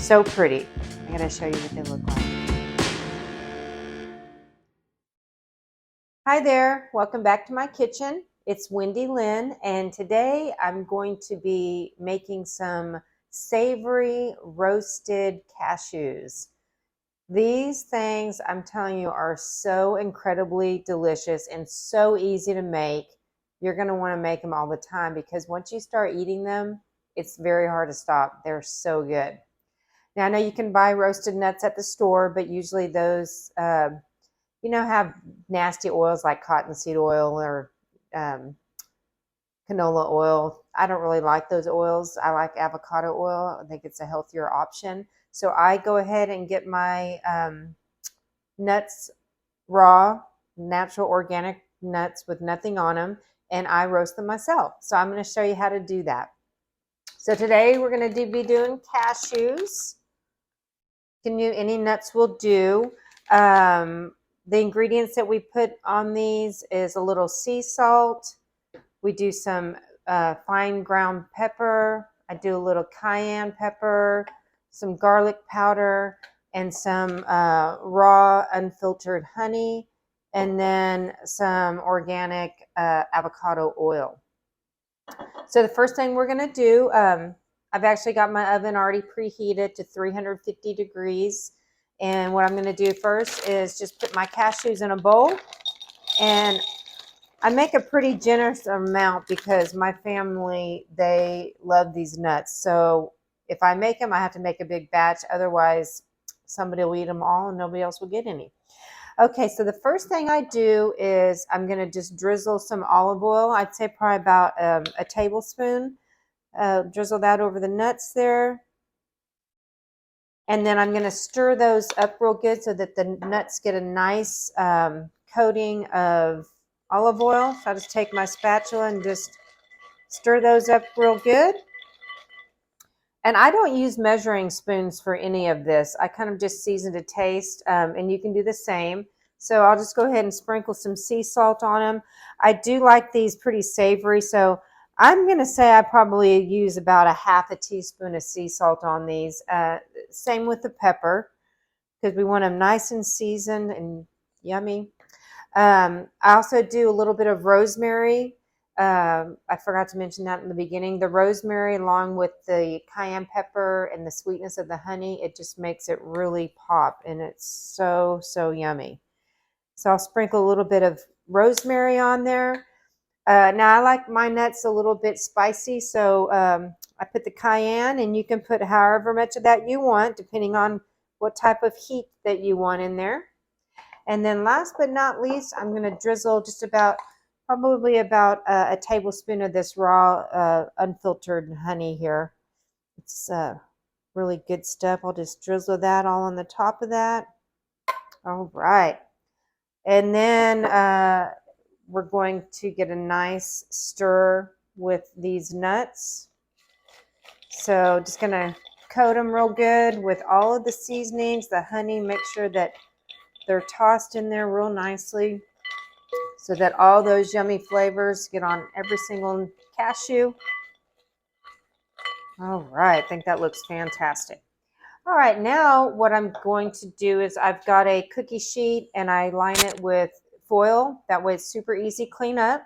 So pretty. I'm going to show you what they look like. Hi there, welcome back to my kitchen. It's Wendy Lynn, and today I'm going to be making some savory roasted cashews. These things, I'm telling you, are so incredibly delicious and so easy to make. You're going to want to make them all the time because once you start eating them, it's very hard to stop. They're so good. Now, I know you can buy roasted nuts at the store, but usually those have nasty oils like cottonseed oil or canola oil. I don't really like those oils. I like avocado oil. I think it's a healthier option. So I go ahead and get my nuts raw, natural organic nuts with nothing on them, and I roast them myself. So I'm going to show you how to do that. So today we're going to be doing cashews. Any nuts will do. The ingredients that we put on these is a little sea salt. We do some fine ground pepper. I do a little cayenne pepper, some garlic powder, and some raw unfiltered honey, and then some organic avocado oil. So the first thing we're going to do, I've actually got my oven already preheated to 350 degrees. And what I'm going to do first is just put my cashews in a bowl. And I make a pretty generous amount because my family, they love these nuts. So if I make them, I have to make a big batch. Otherwise, somebody will eat them all and nobody else will get any. Okay, so the first thing I do is I'm going to just drizzle some olive oil. I'd say probably about a tablespoon. Drizzle that over the nuts there. And then I'm going to stir those up real good so that the nuts get a nice coating of olive oil. So I just take my spatula and just stir those up real good. And I don't use measuring spoons for any of this. I kind of just season to taste, and you can do the same. So I'll just go ahead and sprinkle some sea salt on them. I do like these pretty savory, so I'm going to say I probably use about a half a teaspoon of sea salt on these. Same with the pepper, because we want them nice and seasoned and yummy. I also do a little bit of rosemary. I forgot to mention that in the beginning. The rosemary, along with the cayenne pepper and the sweetness of the honey, it just makes it really pop, and it's so, so yummy. So I'll sprinkle a little bit of rosemary on there. Now I like my nuts a little bit spicy, so I put the cayenne, and you can put however much of that you want, depending on what type of heat that you want in there. And then last but not least, I'm going to drizzle just probably about a tablespoon of this raw unfiltered honey here. It's really good stuff. I'll just drizzle that all on the top of that. All right. And then we're going to get a nice stir with these nuts. So just going to coat them real good with all of the seasonings, the honey. Make sure that they're tossed in there real nicely so that all those yummy flavors get on every single cashew. All right, I think that looks fantastic. All right, now what I'm going to do is I've got a cookie sheet and I line it with foil. That way it's super easy to clean up.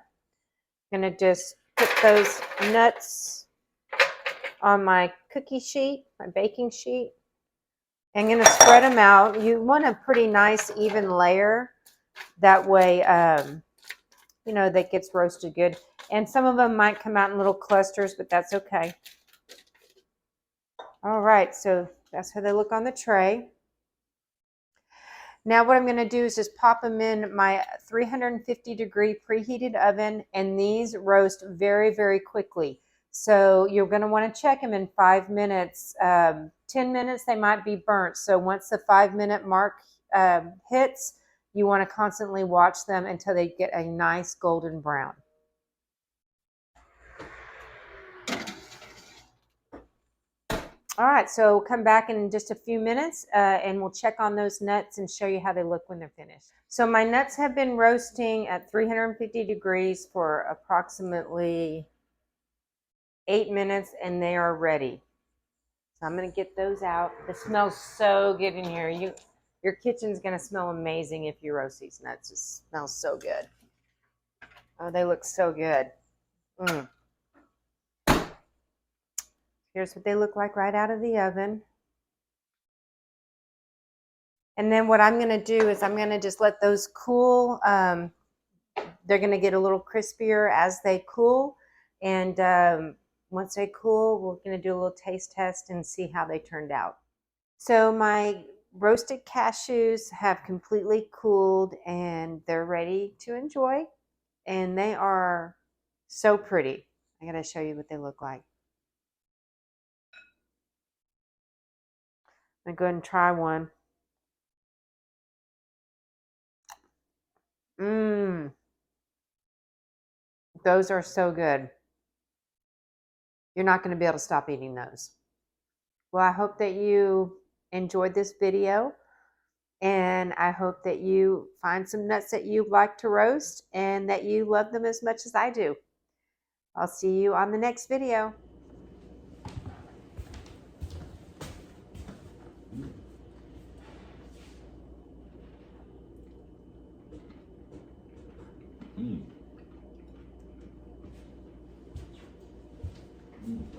I'm going to just put those nuts on my cookie sheet, my baking sheet. I'm going to spread them out. You want a pretty nice even layer. That way, that gets roasted good. And some of them might come out in little clusters, but that's okay. All right, so that's how they look on the tray. Now what I'm going to do is just pop them in my 350 degree preheated oven, and these roast very, very quickly. So you're going to want to check them in 5 minutes. 10 minutes, they might be burnt. So once the 5-minute mark hits, you want to constantly watch them until they get a nice golden brown. All right, so come back in just a few minutes and we'll check on those nuts and show you how they look when they're finished. So my nuts have been roasting at 350 degrees for approximately 8 minutes and they are ready. So I'm going to get those out. It smells so good in here. Your kitchen's going to smell amazing if you roast these nuts. It smells so good. Oh, they look so good. Here's what they look like right out of the oven. And then what I'm going to do is I'm going to just let those cool. They're going to get a little crispier as they cool. And once they cool, we're going to do a little taste test and see how they turned out. So my roasted cashews have completely cooled and they're ready to enjoy. And they are so pretty. I got to show you what they look like. I'm going to go ahead and try one. Those are so good. You're not going to be able to stop eating those. Well, I hope that you enjoyed this video, and I hope that you find some nuts that you like to roast and that you love them as much as I do. I'll see you on the next video.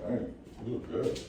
Dang, you look good.